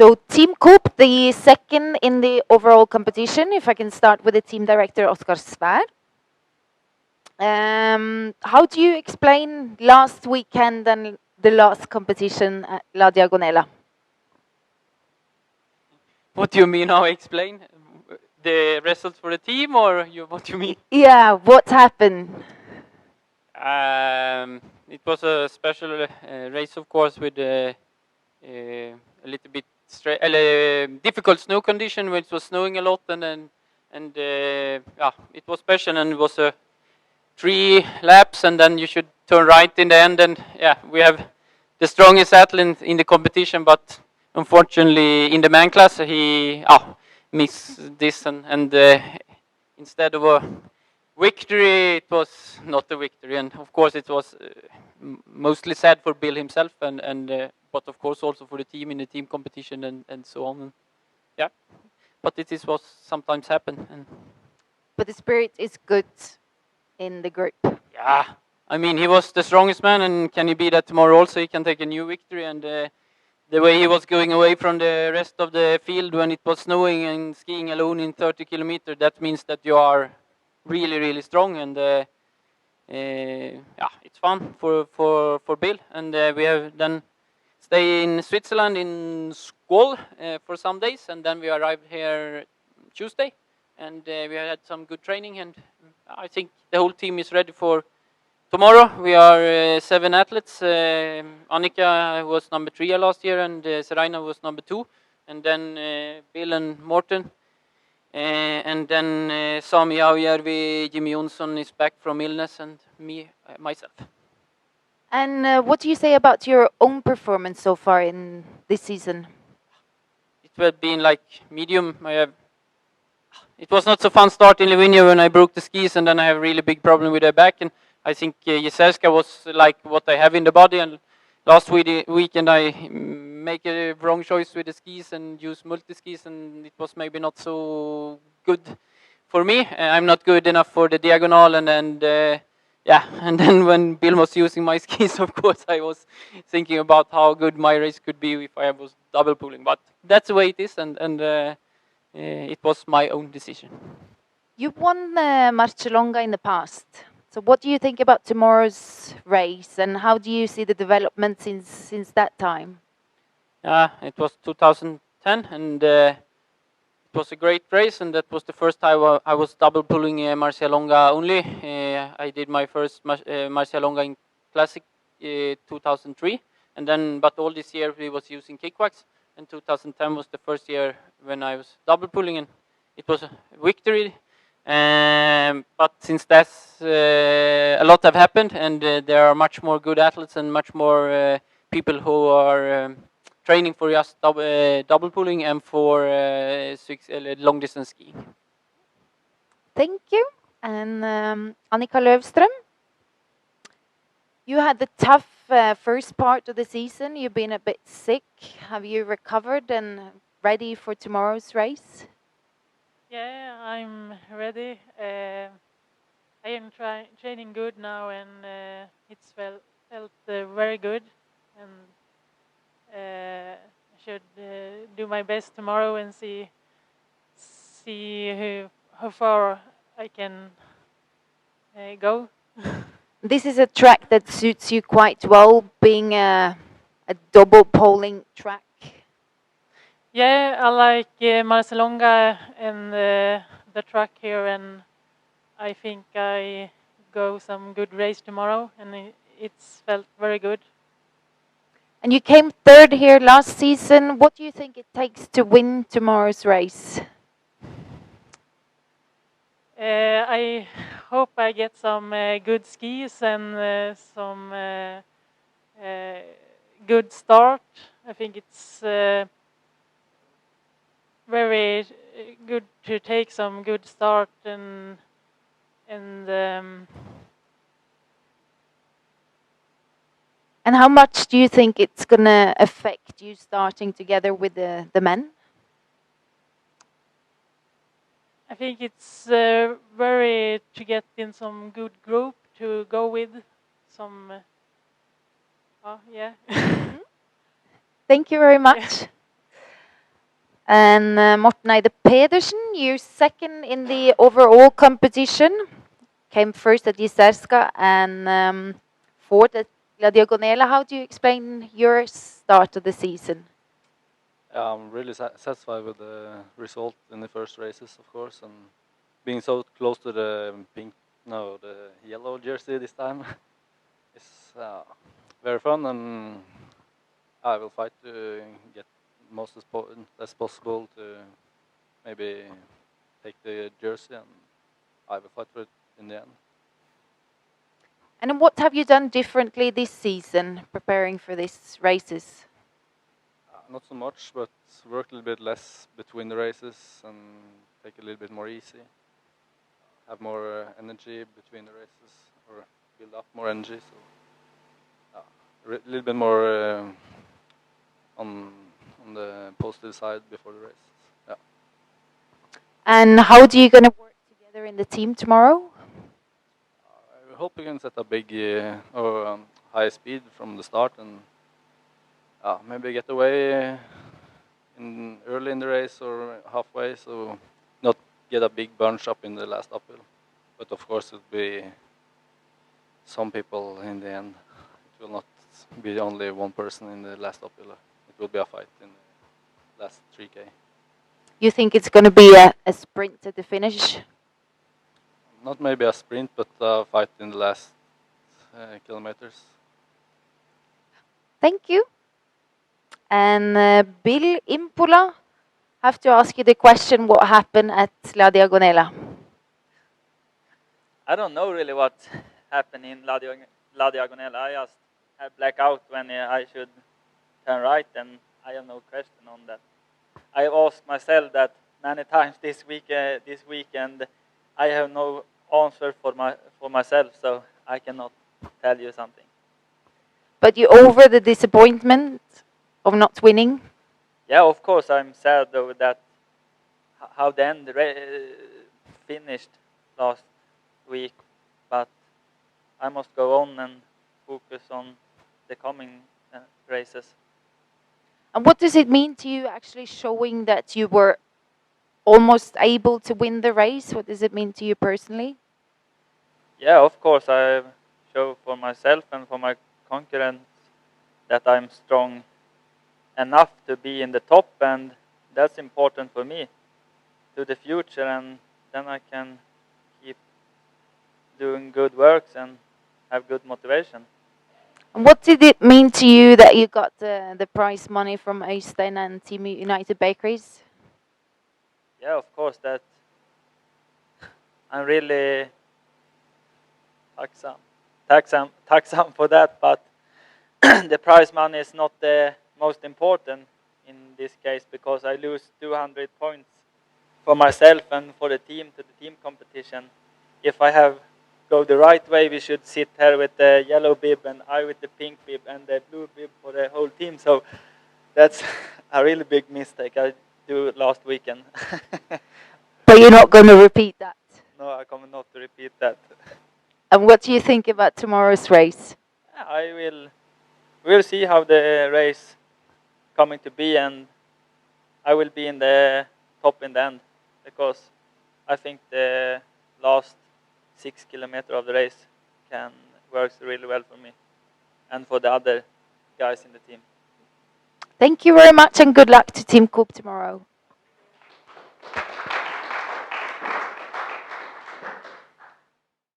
So Team Coop, the second in the overall competition. If I can start with the team director, Oskar Svär. How do you explain last weekend and the last competition at La Diagonela? What do you mean? How I explain the results for the team, or what do you mean? Yeah, what happened? It was a special race, of course, with a little bit difficult snow condition, where it was snowing a lot, and yeah, it was special, and it was 3 laps, and then you should turn right in the end, and yeah, we have the strongest athlete in the competition, but unfortunately in the man class he missed this, and instead of a victory, it was not a victory, and of course it was mostly sad for Bill himself, and but of course also for the team in the team competition and so on. Yeah, but it is what sometimes happen. And But the spirit is good in the group. yeah, I mean he was the strongest man, and can he be that tomorrow also? He can take a new victory, and the way he was going away from the rest of the field when it was snowing and skiing alone in 30 kilometers, that means that you are really, really strong, and yeah, it's fun for Bill, and we have then stay in Switzerland in Skål for some days, and then we arrived here Tuesday, and we had some good training, and I think the whole team is ready for tomorrow. We are 7 athletes. Annika was number 3 last year, and Serena was number 2, and then Bill and Morten. And then Sami Aujärvi, Jimmy Jonsson is back from illness, and me, myself. And what do you say about your own performance so far in this season? It has been like medium. It was not so fun start in Livigno when I broke the skis, and then I have a really big problem with the back, and I think Jeselska was like what I have in the body, and last weekend I make a wrong choice with the skis and use multi-skis, and it was maybe not so good for me. I'm not good enough for the diagonal, and yeah, and then when Bill was using my skis, of course, I was thinking about how good my race could be if I was double pulling, but that's the way it is, and it was my own decision. You won Marcialonga in the past. So what do you think about tomorrow's race, and how do you see the development since that time? It was 2010, and it was a great race, and that was the first time I was double pulling Marcialonga only. I did my first Marcialonga in Classic 2003, and then but all this year we was using kickbacks, and 2010 was the first year when I was double pulling, and it was a victory. But since that's a lot have happened, and there are much more good athletes and much more people who are training for just double pulling and for long distance skiing. Thank you. And Annika Löfström, you had the tough first part of the season. You've been a bit sick. Have you recovered and ready for tomorrow's race? Yeah, I'm ready. I am training good now, and it's felt very good. And I should do my best tomorrow and see how far I can go. This is a track that suits you quite well, being a double poling track. Yeah, I like Marcialonga and the track here, and I think I go some good race tomorrow, and it's felt very good. And you came third here last season. What do you think it takes to win tomorrow's race? I hope I get some good skis and some good start. I think it's very good to take some good start and And how much do you think it's gonna affect you starting together with the men? I think it's very to get in some good group to go with. Some, yeah. Thank you very much. And Morten Eide Pedersen, you're second in the overall competition. Came first at Jizerska and fourth at La Diagonela. How do you explain your start of the season? I'm really satisfied with the result in the first races, of course, and being so close to the the yellow jersey this time is very fun, and I will fight to get most as possible to maybe take the jersey, and I will fight for it in the end. And what have you done differently this season, preparing for these races? Not so much, but work a little bit less between the races and take a little bit more easy. Have more energy between the races, or build up more energy. So a little bit more on the positive side before the races. Yeah. And how do you going to work together in the team tomorrow? I hope we can set a big or high speed from the start, and maybe get away in early in the race or halfway, so not get a big bunch up in the last uphill. But of course, it'll be some people in the end. It will not be only one person in the last uphill. It will be a fight in the last 3K. You think it's going to be a sprint at the finish? Not maybe a sprint, but a fight in the last kilometers. Thank you. And Bill Impola, have to ask you the question, what happened at La Diagonela? I don't know really what happened in La Diagonela. I just had blackout when I should turn right, and I have no question on that. I asked myself that many times this week, and I have no answer for myself, so I cannot tell you something. But you over the disappointment of not winning? Yeah, of course I'm sad though that how the end finished last week, but I must go on and focus on the coming races. And what does it mean to you actually showing that you were almost able to win the race? What does it mean to you personally? Yeah, of course I show for myself and for my concurrents that I'm strong enough to be in the top, and that's important for me to the future, and then I can keep doing good works and have good motivation. And what did it mean to you that you got the prize money from Øystein and Team United Bakeries? Yeah, of course that I'm really tacksam for that, but the prize money is not the most important in this case, because I lose 200 points for myself and for the team to the team competition. If I have go the right way, we should sit here with the yellow bib and I with the pink bib and the blue bib for the whole team. So that's a really big mistake I do last weekend. But you're not going to repeat that. No, I come not to repeat that. And what do you think about tomorrow's race? We'll see how the race coming to be, and I will be in the top in the end, because I think the last 6 kilometers of the race works really well for me and for the other guys in the team. Thank you very much and good luck to Team Coop tomorrow.